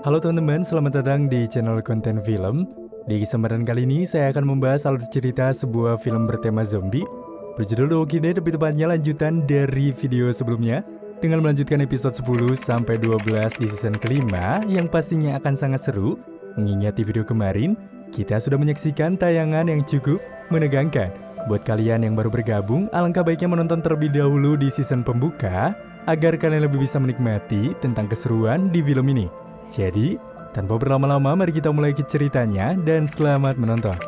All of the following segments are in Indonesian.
Halo teman-teman, selamat datang di channel konten film. Di kesempatan kali ini saya akan membahas alur cerita sebuah film bertema zombie berjudul The Walking Dead, lebih tepatnya lanjutan dari video sebelumnya dengan melanjutkan episode 10 sampai 12 di season kelima yang pastinya akan sangat seru. Mengingat di video kemarin kita sudah menyaksikan tayangan yang cukup menegangkan. Buat kalian yang baru bergabung, alangkah baiknya menonton terlebih dahulu di season pembuka agar kalian lebih bisa menikmati tentang keseruan di film ini. Jadi, tanpa berlama-lama mari kita mulai ke ceritanya dan selamat menonton.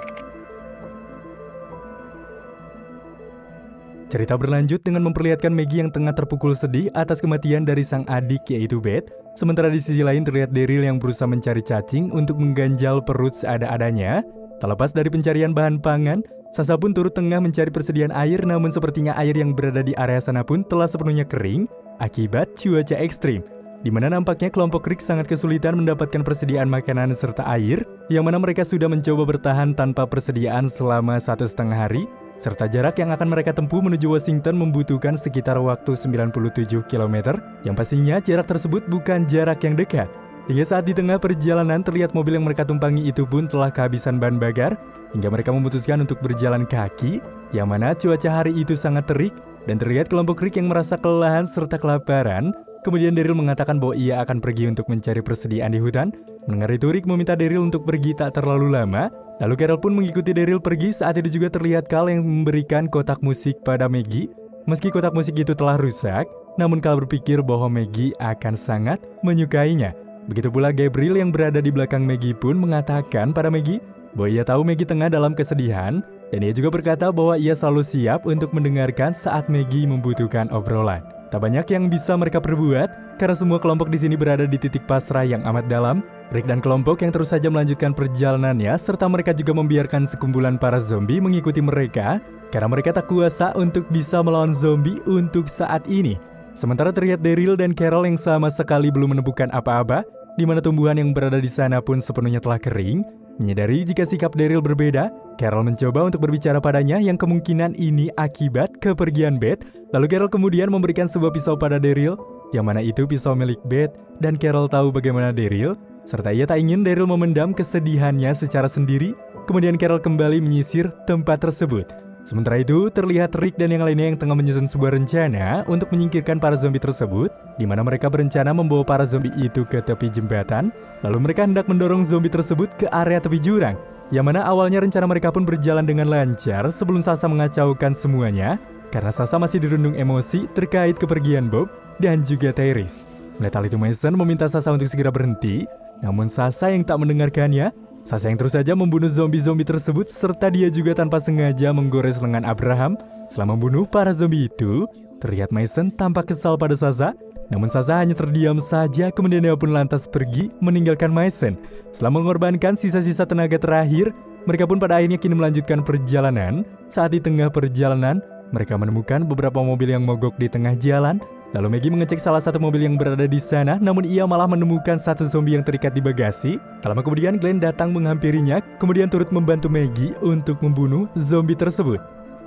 Cerita berlanjut dengan memperlihatkan Maggie yang tengah terpukul sedih atas kematian dari sang adik yaitu Beth. Sementara di sisi lain terlihat Daryl yang berusaha mencari cacing untuk mengganjal perut seada-adanya. Terlepas dari pencarian bahan pangan, Sasha pun turut tengah mencari persediaan air, namun sepertinya air yang berada di area sana pun telah sepenuhnya kering akibat cuaca ekstrim, di mana nampaknya kelompok Rick sangat kesulitan mendapatkan persediaan makanan serta air, yang mana mereka sudah mencoba bertahan tanpa persediaan selama 1,5 hari, serta jarak yang akan mereka tempuh menuju Washington membutuhkan sekitar waktu 97 km, yang pastinya jarak tersebut bukan jarak yang dekat. Hingga saat di tengah perjalanan terlihat mobil yang mereka tumpangi itu pun telah kehabisan bahan bakar, hingga mereka memutuskan untuk berjalan kaki, yang mana cuaca hari itu sangat terik, dan terlihat kelompok Rick yang merasa kelelahan serta kelaparan. Kemudian Daryl mengatakan bahwa ia akan pergi untuk mencari persediaan di hutan. Mendengar itu, Rick meminta Daryl untuk pergi tak terlalu lama. Lalu Carol pun mengikuti Daryl pergi. Saat itu juga terlihat Carl yang memberikan kotak musik pada Maggie. Meski kotak musik itu telah rusak, namun Carl berpikir bahwa Maggie akan sangat menyukainya. Begitu pula Gabriel yang berada di belakang Maggie pun mengatakan pada Maggie bahwa ia tahu Maggie tengah dalam kesedihan. Dan ia juga berkata bahwa ia selalu siap untuk mendengarkan saat Maggie membutuhkan obrolan. Tak banyak yang bisa mereka perbuat, karena semua kelompok di sini berada di titik pasrah yang amat dalam. Rick dan kelompok yang terus saja melanjutkan perjalanannya, serta mereka juga membiarkan sekumpulan para zombie mengikuti mereka, karena mereka tak kuasa untuk bisa melawan zombie untuk saat ini. Sementara terlihat Daryl dan Carol yang sama sekali belum menemukan apa-apa, di mana tumbuhan yang berada di sana pun sepenuhnya telah kering. Menyadari jika sikap Daryl berbeda, Carol mencoba untuk berbicara padanya yang kemungkinan ini akibat kepergian Beth. Lalu Carol kemudian memberikan sebuah pisau pada Daryl, yang mana itu pisau milik Beth, dan Carol tahu bagaimana Daryl, serta ia tak ingin Daryl memendam kesedihannya secara sendiri. Kemudian Carol kembali menyisir tempat tersebut. Sementara itu, terlihat Rick dan yang lainnya yang tengah menyusun sebuah rencana untuk menyingkirkan para zombie tersebut, di mana mereka berencana membawa para zombie itu ke tepi jembatan, lalu mereka hendak mendorong zombie tersebut ke area tepi jurang, yang mana awalnya rencana mereka pun berjalan dengan lancar sebelum Sasha mengacaukan semuanya, karena Sasha masih dirundung emosi terkait kepergian Bob dan juga Tyrese. Melihat hal itu, Mason meminta Sasha untuk segera berhenti, namun Sasha yang tak mendengarkannya. Sasha yang terus saja membunuh zombie-zombie tersebut, serta dia juga tanpa sengaja menggores lengan Abraham. Setelah membunuh para zombie itu, terlihat Mason tampak kesal pada Sasha, namun Sasha hanya terdiam saja. Kemudian dia pun lantas pergi meninggalkan Mason. Setelah mengorbankan sisa-sisa tenaga terakhir, mereka pun pada akhirnya kini melanjutkan perjalanan. Saat di tengah perjalanan, mereka menemukan beberapa mobil yang mogok di tengah jalan. Lalu Maggie mengecek salah satu mobil yang berada di sana, namun ia malah menemukan satu zombie yang terikat di bagasi. Tak lama kemudian Glenn datang menghampirinya, kemudian turut membantu Maggie untuk membunuh zombie tersebut.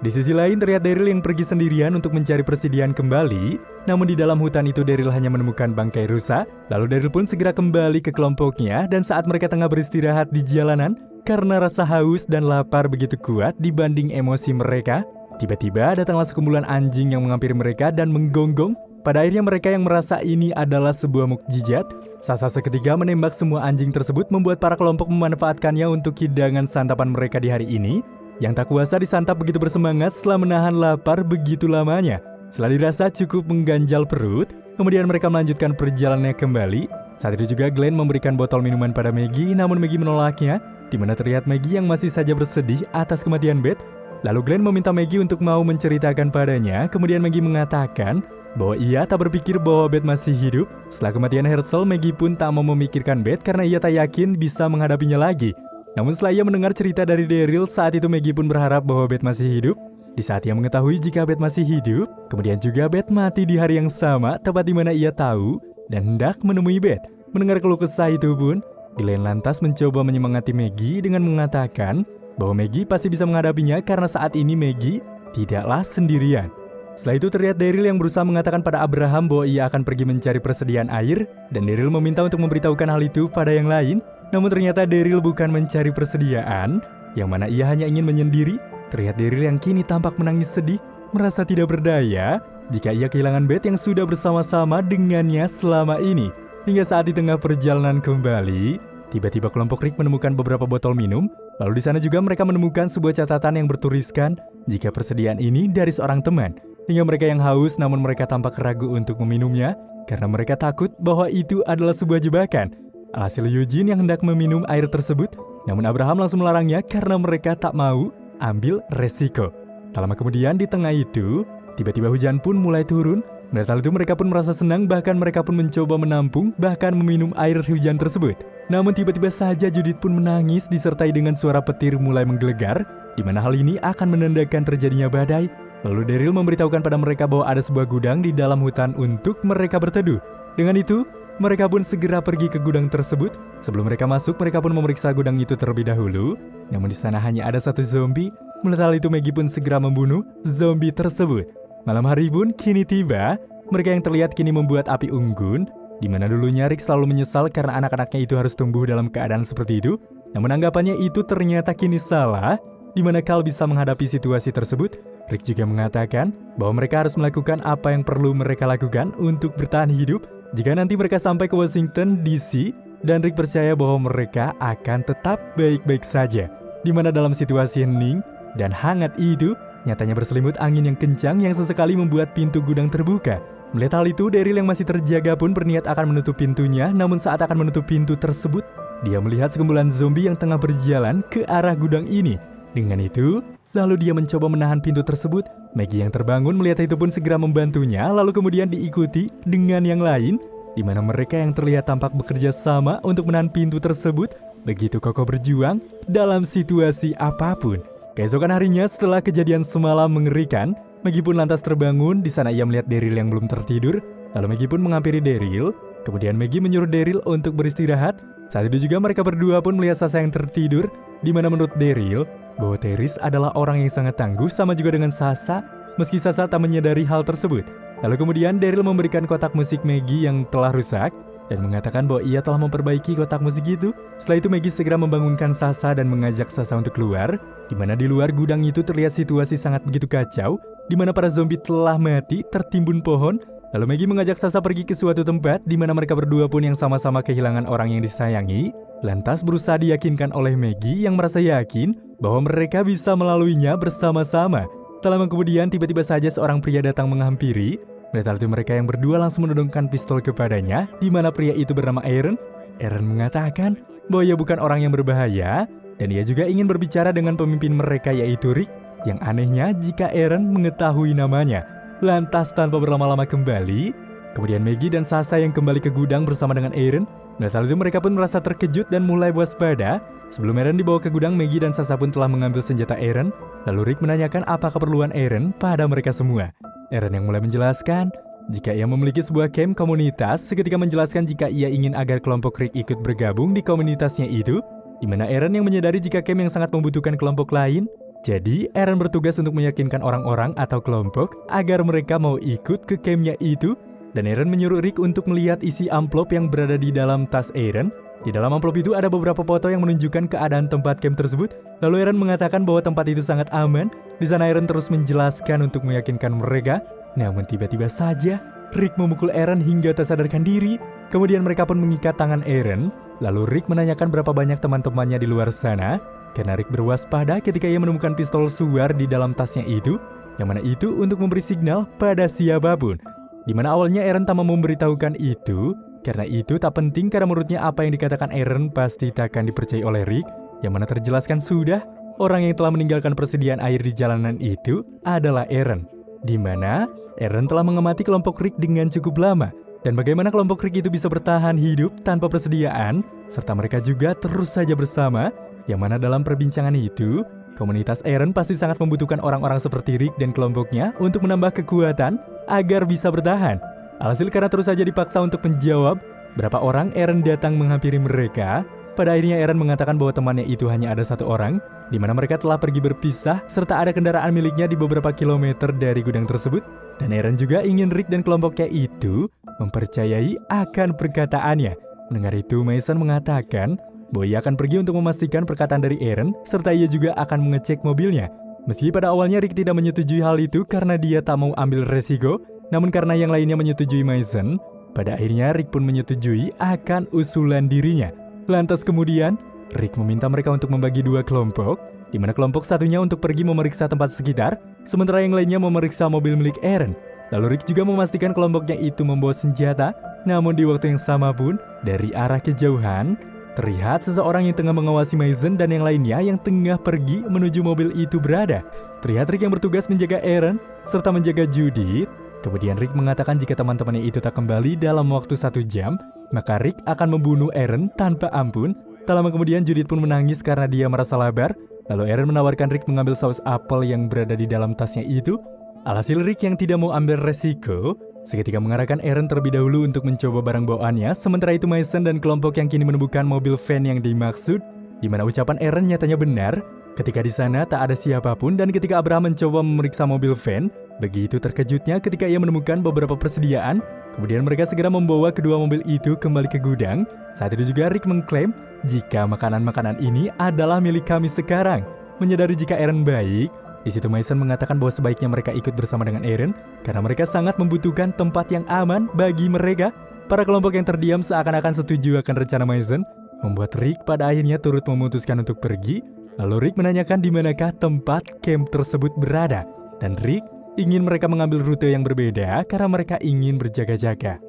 Di sisi lain terlihat Daryl yang pergi sendirian untuk mencari persediaan kembali, namun di dalam hutan itu Daryl hanya menemukan bangkai rusa. Lalu Daryl pun segera kembali ke kelompoknya, dan saat mereka tengah beristirahat di jalanan, karena rasa haus dan lapar begitu kuat dibanding emosi mereka, tiba-tiba datanglah sekumpulan anjing yang menghampiri mereka dan menggonggong. Pada akhirnya mereka yang merasa ini adalah sebuah mukjizat. Sasha seketika menembak semua anjing tersebut, membuat para kelompok memanfaatkannya untuk hidangan santapan mereka di hari ini, yang tak kuasa disantap begitu bersemangat setelah menahan lapar begitu lamanya. Setelah dirasa cukup mengganjal perut, kemudian mereka melanjutkan perjalanannya kembali. Saat itu juga Glenn memberikan botol minuman pada Maggie, namun Maggie menolaknya, di mana terlihat Maggie yang masih saja bersedih atas kematian Beth. Lalu Glenn meminta Maggie untuk mau menceritakan padanya, kemudian Maggie mengatakan bahwa ia tak berpikir bahwa Beth masih hidup. Setelah kematian Herschel, Maggie pun tak mau memikirkan Beth karena ia tak yakin bisa menghadapinya lagi. Namun setelah ia mendengar cerita dari Daryl, saat itu Maggie pun berharap bahwa Beth masih hidup. Di saat ia mengetahui jika Beth masih hidup, kemudian juga Beth mati di hari yang sama, tepat di mana ia tahu dan hendak menemui Beth. Mendengar keluh kesah itu pun, Glenn lantas mencoba menyemangati Maggie dengan mengatakan bahwa Maggie pasti bisa menghadapinya karena saat ini Maggie tidaklah sendirian. Setelah itu terlihat Daryl yang berusaha mengatakan pada Abraham bahwa ia akan pergi mencari persediaan air, dan Daryl meminta untuk memberitahukan hal itu pada yang lain. Namun ternyata Daryl bukan mencari persediaan, yang mana ia hanya ingin menyendiri. Terlihat Daryl yang kini tampak menangis sedih, merasa tidak berdaya jika ia kehilangan Beth yang sudah bersama-sama dengannya selama ini. Hingga saat di tengah perjalanan kembali, tiba-tiba kelompok Rick menemukan beberapa botol minum. Lalu di sana juga mereka menemukan sebuah catatan yang bertuliskan jika persediaan ini dari seorang teman. Hingga mereka yang haus namun mereka tampak ragu untuk meminumnya karena mereka takut bahwa itu adalah sebuah jebakan. Alhasil Eugene yang hendak meminum air tersebut, namun Abraham langsung melarangnya karena mereka tak mau ambil resiko. Tak lama kemudian di tengah itu, tiba-tiba hujan pun mulai turun. Melihat hal itu mereka pun merasa senang, bahkan mereka pun mencoba menampung bahkan meminum air hujan tersebut. Namun tiba-tiba saja Judith pun menangis disertai dengan suara petir mulai menggelegar, di mana hal ini akan menandakan terjadinya badai. Lalu Daryl memberitahukan pada mereka bahwa ada sebuah gudang di dalam hutan untuk mereka berteduh. Dengan itu, mereka pun segera pergi ke gudang tersebut. Sebelum mereka masuk, mereka pun memeriksa gudang itu terlebih dahulu. Namun di sana hanya ada satu zombie. Melihat hal itu, Maggie pun segera membunuh zombie tersebut. Malam hari pun kini tiba. Mereka yang terlihat kini membuat api unggun, di mana dulunya Rick selalu menyesal karena anak-anaknya itu harus tumbuh dalam keadaan seperti itu. Namun anggapannya itu ternyata kini salah, di mana Carl bisa menghadapi situasi tersebut. Rick juga mengatakan bahwa mereka harus melakukan apa yang perlu mereka lakukan untuk bertahan hidup jika nanti mereka sampai ke Washington DC, dan Rick percaya bahwa mereka akan tetap baik-baik saja. Di mana dalam situasi hening dan hangat itu, nyatanya berselimut angin yang kencang yang sesekali membuat pintu gudang terbuka. Melihat hal itu, Daryl yang masih terjaga pun berniat akan menutup pintunya, namun saat akan menutup pintu tersebut, dia melihat sekumpulan zombie yang tengah berjalan ke arah gudang ini. Dengan itu, lalu dia mencoba menahan pintu tersebut. Maggie yang terbangun melihat itu pun segera membantunya, lalu kemudian diikuti dengan yang lain, di mana mereka yang terlihat tampak bekerja sama untuk menahan pintu tersebut, begitu kokoh berjuang dalam situasi apapun. Keesokan harinya setelah kejadian semalam mengerikan, Maggie pun lantas terbangun. Di sana ia melihat Daryl yang belum tertidur. Lalu Maggie pun menghampiri Daryl. Kemudian Maggie menyuruh Daryl untuk beristirahat. Saat itu juga mereka berdua pun melihat Sasha yang tertidur, di mana menurut Daryl bahwa Therese adalah orang yang sangat tangguh, sama juga dengan Sasha, meski Sasha tak menyadari hal tersebut. Lalu kemudian Daryl memberikan kotak musik Maggie yang telah rusak dan mengatakan bahwa ia telah memperbaiki kotak musik itu. Setelah itu Maggie segera membangunkan Sasha dan mengajak Sasha untuk keluar, di mana di luar gudang itu terlihat situasi sangat begitu kacau, di mana para zombie telah mati tertimbun pohon. Lalu Maggie mengajak Sasha pergi ke suatu tempat di mana mereka berdua pun yang sama-sama kehilangan orang yang disayangi, lantas berusaha diyakinkan oleh Maggie yang merasa yakin bahwa mereka bisa melaluinya bersama-sama. Tak lama kemudian tiba-tiba saja seorang pria datang menghampiri. Melihat hal itu mereka yang berdua langsung menodongkan pistol kepadanya, di mana pria itu bernama Aaron. Aaron mengatakan bahwa ia bukan orang yang berbahaya, dan ia juga ingin berbicara dengan pemimpin mereka yaitu Rick. Yang anehnya jika Aaron mengetahui namanya. Lantas tanpa berlama-lama kembali, kemudian Maggie dan Sasha yang kembali ke gudang bersama dengan Aaron. Melihat hal itu mereka pun merasa terkejut dan mulai waspada. Sebelum Aaron dibawa ke gudang, Maggie dan Sasha pun telah mengambil senjata Aaron. Lalu Rick menanyakan apa keperluan Aaron pada mereka semua. Aaron yang mulai menjelaskan jika ia memiliki sebuah camp komunitas, seketika menjelaskan jika ia ingin agar kelompok Rick ikut bergabung di komunitasnya itu, di mana Aaron yang menyadari jika camp yang sangat membutuhkan kelompok lain. Jadi, Aaron bertugas untuk meyakinkan orang-orang atau kelompok agar mereka mau ikut ke campnya itu, dan Aaron menyuruh Rick untuk melihat isi amplop yang berada di dalam tas Aaron. Di dalam amplop itu ada beberapa foto yang menunjukkan keadaan tempat camp tersebut. Lalu Aaron mengatakan bahwa tempat itu sangat aman. Di sana Aaron terus menjelaskan untuk meyakinkan mereka. Namun tiba-tiba saja Rick memukul Aaron hingga tak sadarkan diri. Kemudian mereka pun mengikat tangan Aaron. Lalu Rick menanyakan berapa banyak teman-temannya di luar sana. Karena Rick berwaspada ketika ia menemukan pistol suar di dalam tasnya itu, yang mana itu untuk memberi signal pada siapapun. Di mana awalnya Aaron tak mau memberitahukan itu, karena itu tak penting karena menurutnya apa yang dikatakan Aaron pasti tak akan dipercayai oleh Rick, yang mana terjelaskan sudah orang yang telah meninggalkan persediaan air di jalanan itu adalah Aaron. Di mana Aaron telah mengamati kelompok Rick dengan cukup lama, dan bagaimana kelompok Rick itu bisa bertahan hidup tanpa persediaan, serta mereka juga terus saja bersama. Yang mana dalam perbincangan itu, komunitas Aaron pasti sangat membutuhkan orang-orang seperti Rick dan kelompoknya untuk menambah kekuatan agar bisa bertahan. Alhasil karena terus saja dipaksa untuk menjawab berapa orang Aaron datang menghampiri mereka, pada akhirnya Eren mengatakan bahwa temannya itu hanya ada satu orang, di mana mereka telah pergi berpisah serta ada kendaraan miliknya di beberapa kilometer dari gudang tersebut. Dan Eren juga ingin Rick dan kelompoknya itu mempercayai akan perkataannya. Mendengar itu, Mason mengatakan bahwa ia akan pergi untuk memastikan perkataan dari Eren, serta ia juga akan mengecek mobilnya. Meski pada awalnya Rick tidak menyetujui hal itu karena dia tak mau ambil resiko, namun karena yang lainnya menyetujui Mason, pada akhirnya Rick pun menyetujui akan usulan dirinya. Lantas kemudian, Rick meminta mereka untuk membagi dua kelompok, di mana kelompok satunya untuk pergi memeriksa tempat sekitar, sementara yang lainnya memeriksa mobil milik Eren. Lalu Rick juga memastikan kelompoknya itu membawa senjata, namun di waktu yang sama pun, dari arah kejauhan, terlihat seseorang yang tengah mengawasi Mason dan yang lainnya yang tengah pergi menuju mobil itu berada. Terlihat Rick yang bertugas menjaga Eren, serta menjaga Judith. Kemudian Rick mengatakan jika teman-temannya itu tak kembali dalam waktu 1 jam, maka Rick akan membunuh Eren tanpa ampun. Tak lama kemudian Judith pun menangis karena dia merasa lapar. Lalu Eren menawarkan Rick mengambil saus apel yang berada di dalam tasnya itu. Alhasil Rick yang tidak mau ambil resiko, seketika mengarahkan Eren terlebih dahulu untuk mencoba barang bawaannya. Sementara itu Mason dan kelompok yang kini menemukan mobil van yang dimaksud, di mana ucapan Eren nyatanya benar. Ketika di sana tak ada siapapun dan ketika Abraham mencoba memeriksa mobil van, begitu terkejutnya ketika ia menemukan beberapa persediaan. Kemudian mereka segera membawa kedua mobil itu kembali ke gudang. Saat itu juga Rick mengklaim jika makanan-makanan ini adalah milik kami sekarang. Menyadari jika Eren baik, di situ Mason mengatakan bahwa sebaiknya mereka ikut bersama dengan Eren karena mereka sangat membutuhkan tempat yang aman bagi mereka. Para kelompok yang terdiam seakan-akan setuju akan rencana Mason, membuat Rick pada akhirnya turut memutuskan untuk pergi. Lalu Rick menanyakan di manakah tempat camp tersebut berada, dan Rick ingin mereka mengambil rute yang berbeda karena mereka ingin berjaga-jaga.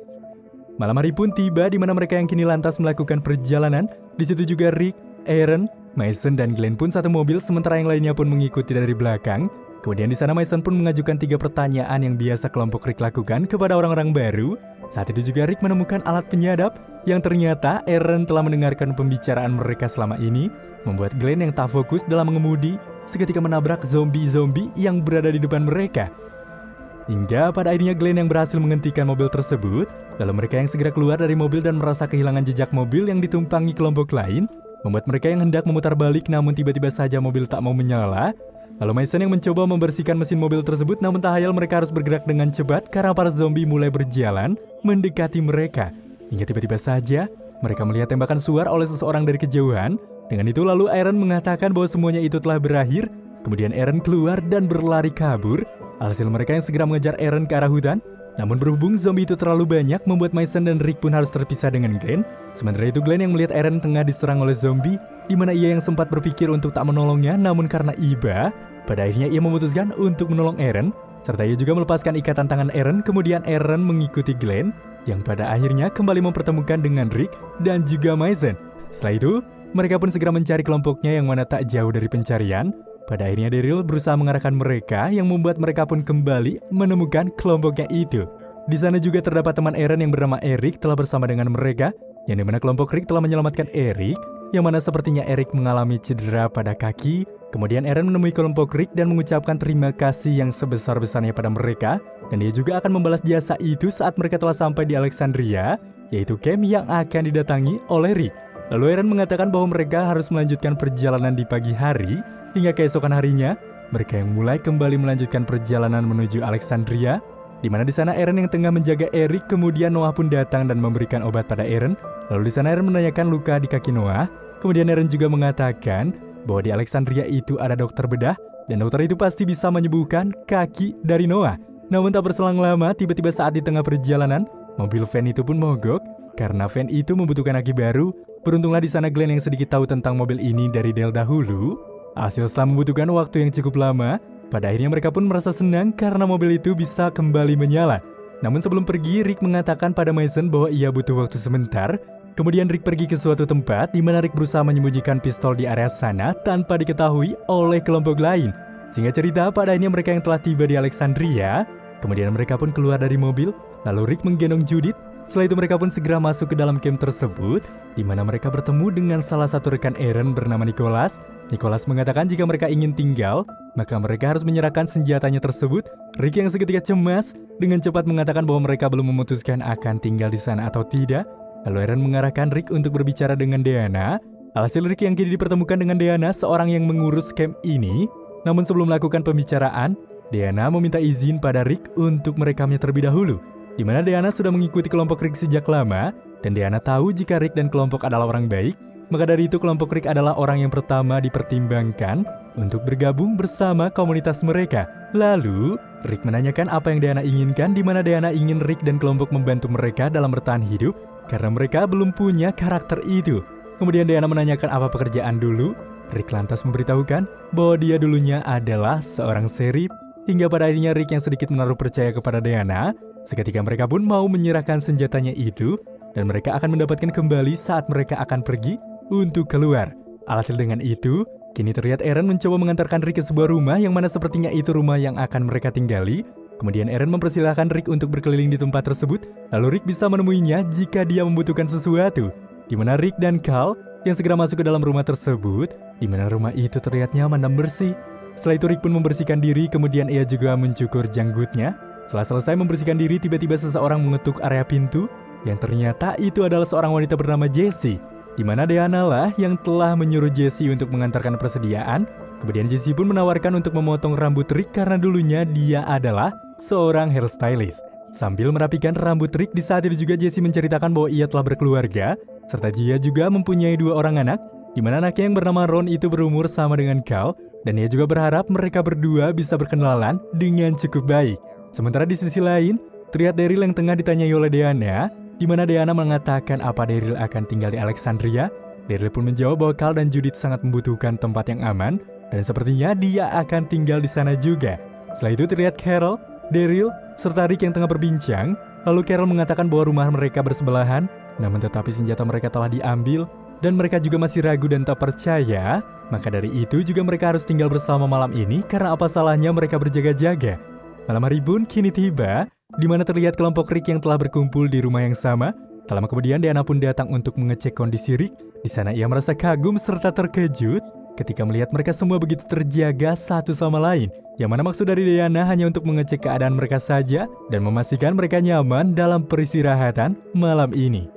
Malam hari pun tiba di mana mereka yang kini lantas melakukan perjalanan. Di situ juga Rick, Eren, Mason dan Glenn pun satu mobil, sementara yang lainnya pun mengikuti dari belakang. Kemudian di sana Mason pun mengajukan 3 pertanyaan yang biasa kelompok Rick lakukan kepada orang-orang baru. Saat itu juga Rick menemukan alat penyadap yang ternyata Eren telah mendengarkan pembicaraan mereka selama ini, membuat Glenn yang tak fokus dalam mengemudi seketika menabrak zombie-zombie yang berada di depan mereka. Hingga pada akhirnya Glenn yang berhasil menghentikan mobil tersebut, lalu mereka yang segera keluar dari mobil dan merasa kehilangan jejak mobil yang ditumpangi kelompok lain, membuat mereka yang hendak memutar balik namun tiba-tiba saja mobil tak mau menyala. Lalu Mason yang mencoba membersihkan mesin mobil tersebut, namun tak hayal mereka harus bergerak dengan cepat karena para zombie mulai berjalan mendekati mereka. Hingga tiba-tiba saja mereka melihat tembakan suar oleh seseorang dari kejauhan. Dengan itu lalu Eren mengatakan bahwa semuanya itu telah berakhir. Kemudian Eren keluar dan berlari kabur. Alhasil mereka yang segera mengejar Eren ke arah hutan. Namun berhubung zombie itu terlalu banyak, membuat Mason dan Rick pun harus terpisah dengan Glenn. Sementara itu Glenn yang melihat Eren tengah diserang oleh zombie, di mana ia yang sempat berpikir untuk tak menolongnya, namun karena iba, pada akhirnya ia memutuskan untuk menolong Eren. Serta ia juga melepaskan ikatan tangan Eren. Kemudian Eren mengikuti Glenn, yang pada akhirnya kembali mempertemukan dengan Rick dan juga Mason. Setelah itu, mereka pun segera mencari kelompoknya yang mana tak jauh dari pencarian. Pada akhirnya Daryl berusaha mengarahkan mereka yang membuat mereka pun kembali menemukan kelompoknya itu. Di sana juga terdapat teman Eren yang bernama Eric telah bersama dengan mereka, yang dimana kelompok Rick telah menyelamatkan Eric, yang mana sepertinya Eric mengalami cedera pada kaki. Kemudian Eren menemui kelompok Rick dan mengucapkan terima kasih yang sebesar-besarnya pada mereka, dan dia juga akan membalas jasa itu saat mereka telah sampai di Alexandria, yaitu camp yang akan didatangi oleh Rick. Lalu Eren mengatakan bahwa mereka harus melanjutkan perjalanan di pagi hari. Hingga keesokan harinya, mereka yang mulai kembali melanjutkan perjalanan menuju Alexandria, di mana di sana Eren yang tengah menjaga Eric. Kemudian Noah pun datang dan memberikan obat pada Eren. Lalu di sana Eren menanyakan luka di kaki Noah. Kemudian Eren juga mengatakan bahwa di Alexandria itu ada dokter bedah, dan dokter itu pasti bisa menyembuhkan kaki dari Noah. Namun tak berselang lama, tiba-tiba saat di tengah perjalanan, mobil van itu pun mogok karena van itu membutuhkan aki baru. Beruntunglah di sana Glenn yang sedikit tahu tentang mobil ini dari Dale dahulu. Hasil setelah membutuhkan waktu yang cukup lama, pada akhirnya mereka pun merasa senang karena mobil itu bisa kembali menyala. Namun sebelum pergi, Rick mengatakan pada Mason bahwa ia butuh waktu sebentar. Kemudian Rick pergi ke suatu tempat di mana Rick berusaha menyembunyikan pistol di area sana tanpa diketahui oleh kelompok lain. Singkat cerita, pada akhirnya mereka yang telah tiba di Alexandria, kemudian mereka pun keluar dari mobil, lalu Rick menggendong Judith. Setelah itu mereka pun segera masuk ke dalam camp tersebut, di mana mereka bertemu dengan salah satu rekan Eren bernama Nicholas. Nicholas mengatakan jika mereka ingin tinggal, maka mereka harus menyerahkan senjatanya tersebut. Rick yang seketika cemas dengan cepat mengatakan bahwa mereka belum memutuskan akan tinggal di sana atau tidak. Lalu Eren mengarahkan Rick untuk berbicara dengan Deanna, Alhasil Rick yang kini dipertemukan dengan Deanna, seorang yang mengurus camp ini. Namun sebelum melakukan pembicaraan, Deanna meminta izin pada Rick untuk merekamnya terlebih dahulu, di mana Deanna sudah mengikuti kelompok Rick sejak lama, dan Deanna tahu jika Rick dan kelompok adalah orang baik. Maka dari itu kelompok Rick adalah orang yang pertama dipertimbangkan untuk bergabung bersama komunitas mereka. Lalu, Rick menanyakan apa yang Deanna inginkan, di mana Deanna ingin Rick dan kelompok membantu mereka dalam bertahan hidup karena mereka belum punya karakter itu. Kemudian Deanna menanyakan apa pekerjaan dulu. Rick lantas memberitahukan bahwa dia dulunya adalah seorang sheriff. Hingga pada akhirnya Rick yang sedikit menaruh percaya kepada Deanna. Seketika mereka pun mau menyerahkan senjatanya itu, dan mereka akan mendapatkan kembali saat mereka akan pergi untuk keluar. Alhasil dengan itu, kini terlihat Eren mencoba mengantarkan Rick ke sebuah rumah yang mana sepertinya itu rumah yang akan mereka tinggali. Kemudian Eren mempersilahkan Rick untuk berkeliling di tempat tersebut, lalu Rick bisa menemuinya jika dia membutuhkan sesuatu. Di mana Rick dan Carl yang segera masuk ke dalam rumah tersebut, di mana rumah itu terlihat nyaman dan bersih. Setelah itu Rick pun membersihkan diri, kemudian ia juga mencukur janggutnya. Setelah selesai membersihkan diri, tiba-tiba seseorang mengetuk area pintu, yang ternyata itu adalah seorang wanita bernama Jessie. Di mana Deanna lah yang telah menyuruh Jessie untuk mengantarkan persediaan. Kemudian Jessie pun menawarkan untuk memotong rambut Rick karena dulunya dia adalah seorang hairstylist. Sambil merapikan rambut Rick, di saat itu juga Jessie menceritakan bahwa ia telah berkeluarga, serta dia juga mempunyai 2 orang anak, di mana anaknya yang bernama Ron itu berumur sama dengan Carl, dan ia juga berharap mereka berdua bisa berkenalan dengan cukup baik. Sementara di sisi lain, terlihat Daryl yang tengah ditanyai oleh Deanna, di mana Deanna mengatakan apa Daryl akan tinggal di Alexandria. Daryl pun menjawab bahwa Carl dan Judith sangat membutuhkan tempat yang aman, dan sepertinya dia akan tinggal di sana juga. Setelah itu terlihat Carol, Daryl, serta Rick yang tengah berbincang. Lalu Carol mengatakan bahwa rumah mereka bersebelahan, namun tetapi senjata mereka telah diambil, dan mereka juga masih ragu dan tak percaya. Maka dari itu juga mereka harus tinggal bersama malam ini, karena apa salahnya mereka berjaga-jaga. Malam hari pun kini tiba, di mana terlihat kelompok Rick yang telah berkumpul di rumah yang sama. Tak lama kemudian Deanna pun datang untuk mengecek kondisi Rick. Di sana ia merasa kagum serta terkejut ketika melihat mereka semua begitu terjaga satu sama lain. Yang mana maksud dari Deanna hanya untuk mengecek keadaan mereka saja dan memastikan mereka nyaman dalam peristirahatan malam ini.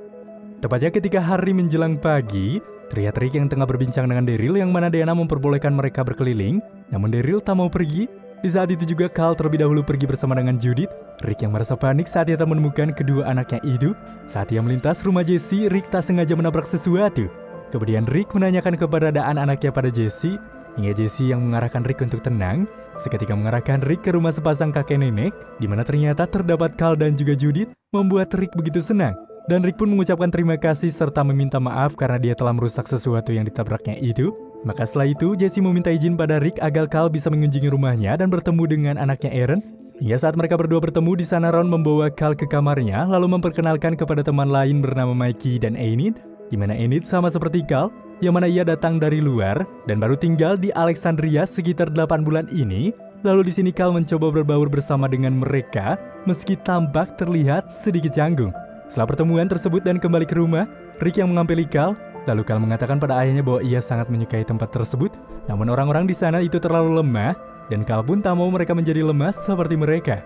Tepatnya ketika hari menjelang pagi, terlihat Rick yang tengah berbincang dengan Daryl, yang mana Deanna memperbolehkan mereka berkeliling. Namun Daryl tak mau pergi. Di saat itu juga Carl terlebih dahulu pergi bersama dengan Judith. Rick yang merasa panik saat ia tak menemukan kedua anaknya itu. Saat ia melintas rumah Jessie, Rick tak sengaja menabrak sesuatu. Kemudian Rick menanyakan keberadaan anaknya pada Jessie, hingga Jessie yang mengarahkan Rick untuk tenang. Seketika mengarahkan Rick ke rumah sepasang kakek nenek, di mana ternyata terdapat Carl dan juga Judith, membuat Rick begitu senang. Dan Rick pun mengucapkan terima kasih serta meminta maaf karena dia telah merusak sesuatu yang ditabraknya itu. Maka setelah itu, Jessie meminta izin pada Rick agar Carl bisa mengunjungi rumahnya dan bertemu dengan anaknya Eren. Hingga saat mereka berdua bertemu, di sana Ron membawa Carl ke kamarnya, lalu memperkenalkan kepada teman lain bernama Mikey dan Enid, di mana Enid sama seperti Carl, yang mana ia datang dari luar dan baru tinggal di Alexandria sekitar 8 bulan ini. Lalu di sini Carl mencoba berbaur bersama dengan mereka, meski tampak terlihat sedikit canggung. Setelah pertemuan tersebut dan kembali ke rumah, Rick yang mengampili Carl. Lalu Carl mengatakan pada ayahnya bahwa ia sangat menyukai tempat tersebut, namun orang-orang di sana itu terlalu lemah, dan Carl pun tak mau mereka menjadi lemah seperti mereka.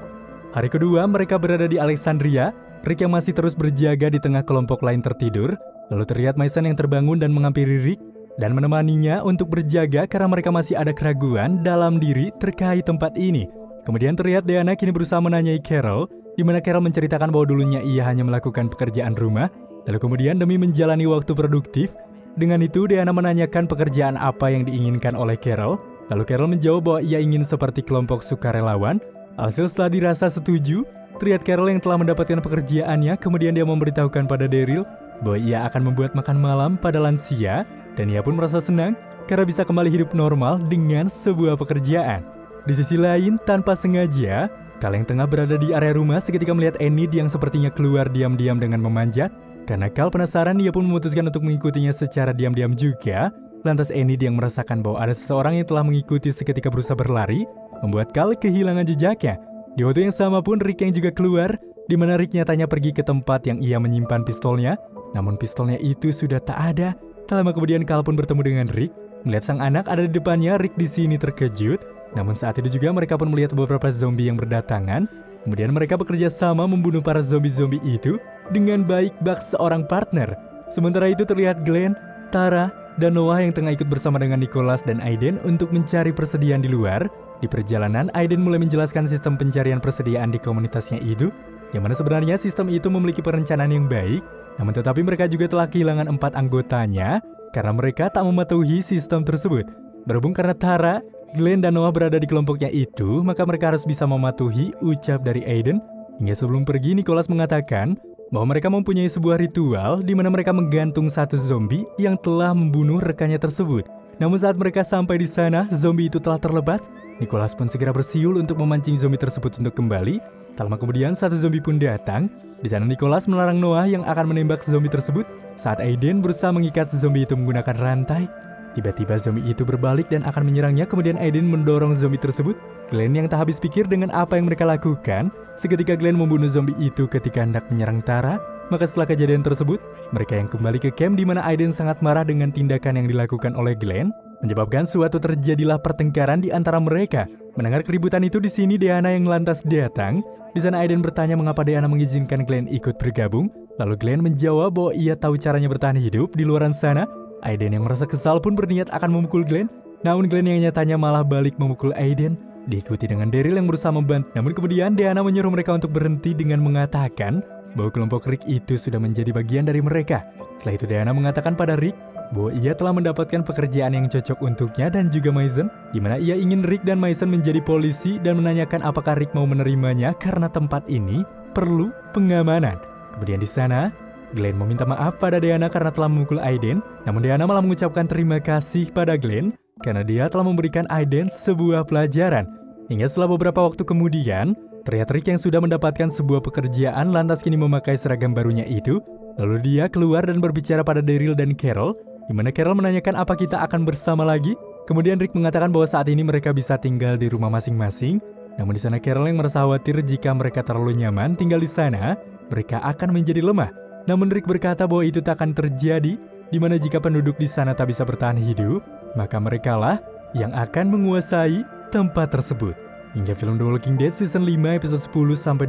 Hari kedua mereka berada di Alexandria. Rick yang masih terus berjaga di tengah kelompok lain tertidur. Lalu terlihat Mason yang terbangun dan menghampiri Rick dan menemaninya untuk berjaga karena mereka masih ada keraguan dalam diri terkait tempat ini. Kemudian terlihat Deanna kini berusaha menanyai Carol, di mana Carol menceritakan bahwa dulunya ia hanya melakukan pekerjaan rumah. Lalu kemudian demi menjalani waktu produktif, dengan itu Deanna menanyakan pekerjaan apa yang diinginkan oleh Carol. Lalu Carol menjawab bahwa ia ingin seperti kelompok sukarelawan. Hasil setelah dirasa setuju, terlihat Carol yang telah mendapatkan pekerjaannya, kemudian dia memberitahukan pada Daryl bahwa ia akan membuat makan malam pada lansia, dan ia pun merasa senang karena bisa kembali hidup normal dengan sebuah pekerjaan. Di sisi lain, tanpa sengaja, Carl yang tengah berada di area rumah seketika melihat Enid yang sepertinya keluar diam-diam dengan memanjat. Karena Carl penasaran, ia pun memutuskan untuk mengikutinya secara diam-diam juga. Lantas Enid yang merasakan bahwa ada seseorang yang telah mengikuti seketika berusaha berlari, membuat Carl kehilangan jejaknya. Di waktu yang sama pun Rick yang juga keluar, di mana Rick nyatanya pergi ke tempat yang ia menyimpan pistolnya. Namun pistolnya itu sudah tak ada. Tak lama kemudian Carl pun bertemu dengan Rick. Melihat sang anak ada di depannya, Rick di sini terkejut. Namun saat itu juga mereka pun melihat beberapa zombie yang berdatangan. Kemudian mereka bekerja sama membunuh para zombie-zombie itu dengan baik bak seorang partner. Sementara itu terlihat Glenn, Tara, dan Noah yang tengah ikut bersama dengan Nicholas dan Aiden untuk mencari persediaan di luar. Di perjalanan, Aiden mulai menjelaskan sistem pencarian persediaan di komunitasnya itu, yang mana sebenarnya sistem itu memiliki perencanaan yang baik, namun tetapi mereka juga telah kehilangan 4 anggotanya karena mereka tak mematuhi sistem tersebut. Berhubung karena Tara, Glenn dan Noah berada di kelompoknya itu, maka mereka harus bisa mematuhi ucap dari Aiden. Hingga sebelum pergi, Nicholas mengatakan bahwa mereka mempunyai sebuah ritual di mana mereka menggantung satu zombie yang telah membunuh rekannya tersebut. Namun saat mereka sampai di sana, zombie itu telah terlepas. Nicholas pun segera bersiul untuk memancing zombie tersebut untuk kembali. Tak lama kemudian, satu zombie pun datang. Di sana Nicholas melarang Noah yang akan menembak zombie tersebut saat Aiden berusaha mengikat zombie itu menggunakan rantai. Tiba-tiba zombie itu berbalik dan akan menyerangnya, kemudian Aiden mendorong zombie tersebut. Glenn yang tak habis pikir dengan apa yang mereka lakukan. Seketika Glenn membunuh zombie itu ketika hendak menyerang Tara. Maka setelah kejadian tersebut, mereka yang kembali ke camp di mana Aiden sangat marah dengan tindakan yang dilakukan oleh Glenn, menyebabkan suatu terjadilah pertengkaran di antara mereka. Mendengar keributan itu, di sini Deanna yang lantas datang. Di sana Aiden bertanya mengapa Deanna mengizinkan Glenn ikut bergabung. Lalu Glenn menjawab bahwa ia tahu caranya bertahan hidup di luar sana. Aiden yang merasa kesal pun berniat akan memukul Glenn. Namun Glenn yang nyatanya malah balik memukul Aiden. Diikuti dengan Daryl yang berusaha membantu. Namun kemudian Deanna menyuruh mereka untuk berhenti dengan mengatakan bahwa kelompok Rick itu sudah menjadi bagian dari mereka. Setelah itu Deanna mengatakan pada Rick bahwa ia telah mendapatkan pekerjaan yang cocok untuknya dan juga Mason, di mana ia ingin Rick dan Mason menjadi polisi dan menanyakan apakah Rick mau menerimanya karena tempat ini perlu pengamanan. Kemudian di sana, Glenn meminta maaf pada Deanna karena telah memukul Aiden, namun Deanna malah mengucapkan terima kasih pada Glenn karena dia telah memberikan Aiden sebuah pelajaran. Hingga setelah beberapa waktu kemudian, terlihat Rick yang sudah mendapatkan sebuah pekerjaan lantas kini memakai seragam barunya itu. Lalu dia keluar dan berbicara pada Daryl dan Carol, di mana Carol menanyakan apa kita akan bersama lagi. Kemudian Rick mengatakan bahwa saat ini mereka bisa tinggal di rumah masing-masing. Namun di sana Carol yang merasa khawatir jika mereka terlalu nyaman tinggal di sana, mereka akan menjadi lemah. Namun Rick berkata bahwa itu tak akan terjadi, di mana jika penduduk di sana tak bisa bertahan hidup, maka merekalah yang akan menguasai tempat tersebut. Hingga film The Walking Dead season 5 episode 10-12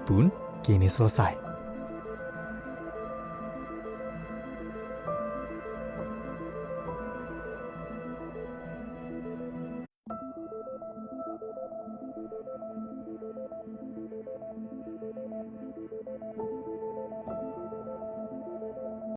pun kini selesai.